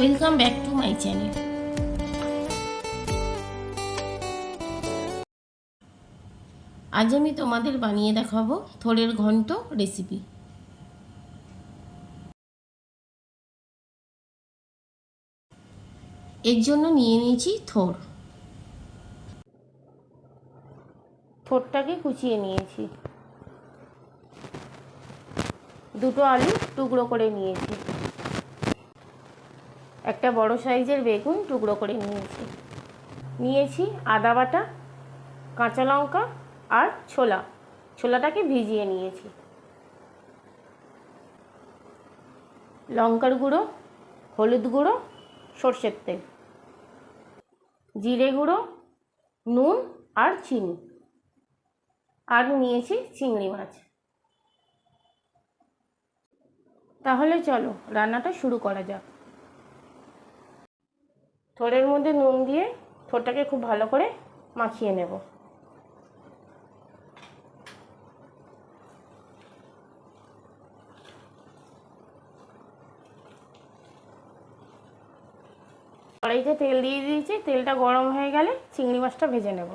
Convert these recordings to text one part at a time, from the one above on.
Welcome back to my channel. আজ আমি তোমাদের বানিয়ে দেখাবো থোড়ের ঘন্ট রেসিপি। এর জন্য নিয়ে নিয়েছি থোড়টাকে কুচিয়ে নিয়েছি। দুটো আলু টুকরো করে নিয়েছি। একটা বড় সাইজের বেগুন টুকরো করে নিয়েছি আদা বাটা, কাঁচা লঙ্কা আর ছোলাটাকে ভিজিয়ে নিয়েছি। লঙ্কার গুঁড়ো, হলুদ গুঁড়ো, সর্ষের তেল, জিরে গুঁড়ো, নুন আর চিনি, আর নিয়েছি চিংড়ি মাছ। তাহলে চলো রান্নাটা শুরু করা যাক। থোড়ের মধ্যে নুন দিয়ে থোড়টাকে খুব ভালো করে মাখিয়ে নেব। কড়াইতে তেল দিয়ে দিয়েছি, তেলটা গরম হয়ে গেলে চিংড়ি মাছটা ভেজে নেব।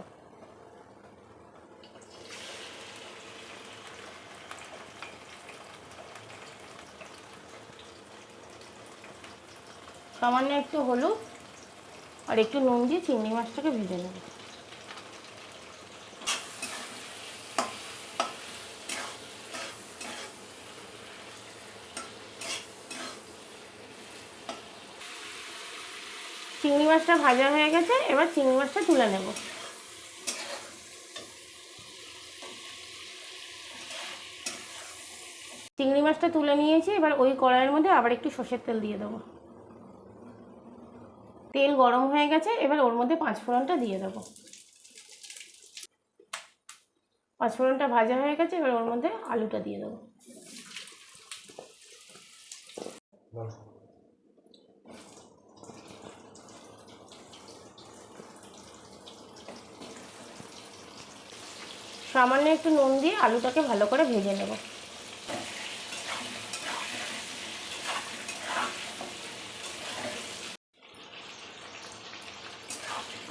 সামান্য একটু হলুদ আর একটু নুন দিয়ে চিংড়ি মাছটাকে ভেজে নেব। চিংড়ি মাছটা ভাজা হয়ে গেছে, এবার চিংড়ি মাছটা তুলে নেব। চিংড়ি মাছটা তুলে নিয়েছি, এবার ওই কড়াইয়ের মধ্যে আবার একটু সর্ষের তেল দিয়ে দেবো। তেল গরম হয়ে গেছে, এবার ওর মধ্যে পাঁচফোড়নটা দিয়ে দেবো। পাঁচফোড়নটা ভাজা হয়ে গেছে, এবার ওর মধ্যে আলুটা দিয়ে দেবো। সামান্য একটু নুন দিয়ে আলুটাকে ভালো করে ভেজে নেব।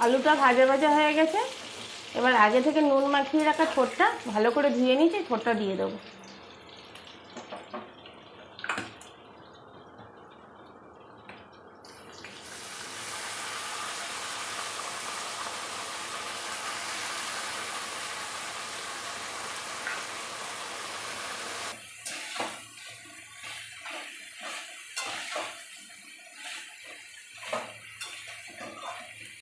আলুটা ভাজা ভাজা হয়ে গেছে, এবার আগে থেকে নুন মাখিয়ে রাখা থোড়টা ভালো করে ধুয়ে নিয়েছি, থোড়টা দিয়ে দেবো।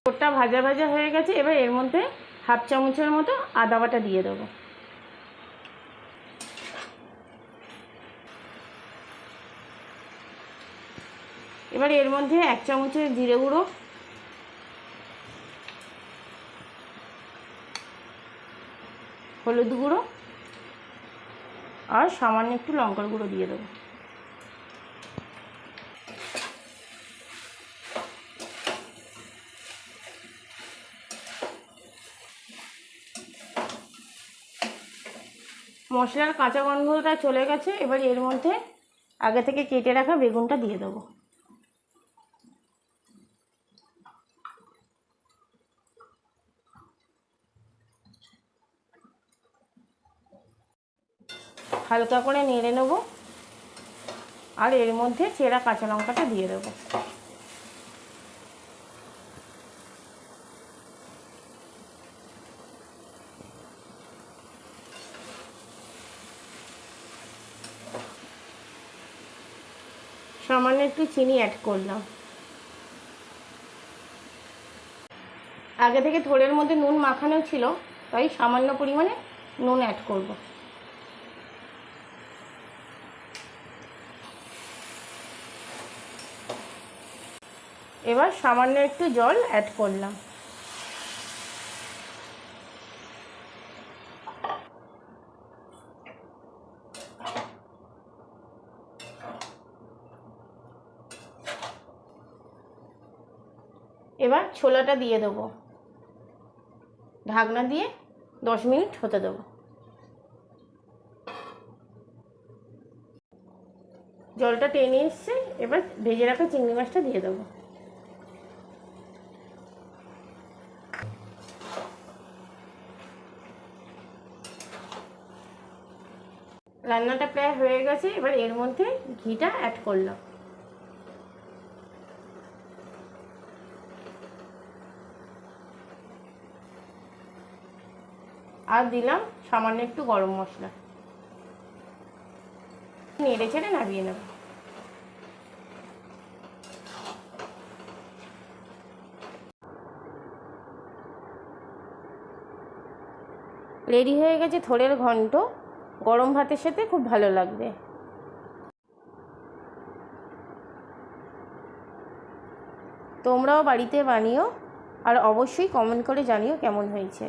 থোড়টা ভাজা ভাজা হয়ে গেছে, এবার এর মধ্যে হাফ চামচের মতো আদা বাটা দিয়ে দেবো। এবার এর মধ্যে 1 চামচের জিরে গুঁড়ো, হলুদ গুঁড়ো আর সামান্য একটু লঙ্কার গুঁড়ো দিয়ে দেবো। মশলার কাঁচা গন্ধটা চলে গেছে, এবার এর মধ্যে আগে থেকে কেটে রাখা বেগুনটা দিয়ে দেবো। হালকা করে নেড়ে নেব, আর এর মধ্যে চেরা কাঁচা লঙ্কাটা দিয়ে দেবো। সামান্য একটু চিনি অ্যাড করলাম। আগে থেকে থোড়ের মধ্যে নুন মাখানো ছিল, তাই সামান্য পরিমাণে নুন অ্যাড করব। এবার সামান্য একটু জল অ্যাড করলাম। এবার ছোলাটা দিয়ে দেবো, ঢাকনা দিয়ে 10 মিনিট হতে দেবো। জলটা টেনে এসছে, এবার ভেজে রাখা চিংড়ি মাছটা দিয়ে দেবো। রান্নাটা প্রায় হয়ে গেছে, এবার এর মধ্যে ঘিটা অ্যাড করলাম। আর দিলাম সামান্য একটু গরম মশলা। নেড়ে ছেড়ে নামিয়ে নেব। রেডি হয়ে গেছে থোড়ের ঘন্ট। গরম ভাতের সাথে খুব ভালো লাগবে। তোমরাও বাড়িতে বানিও আর অবশ্যই কমেন্ট করে জানিও কেমন হয়েছে।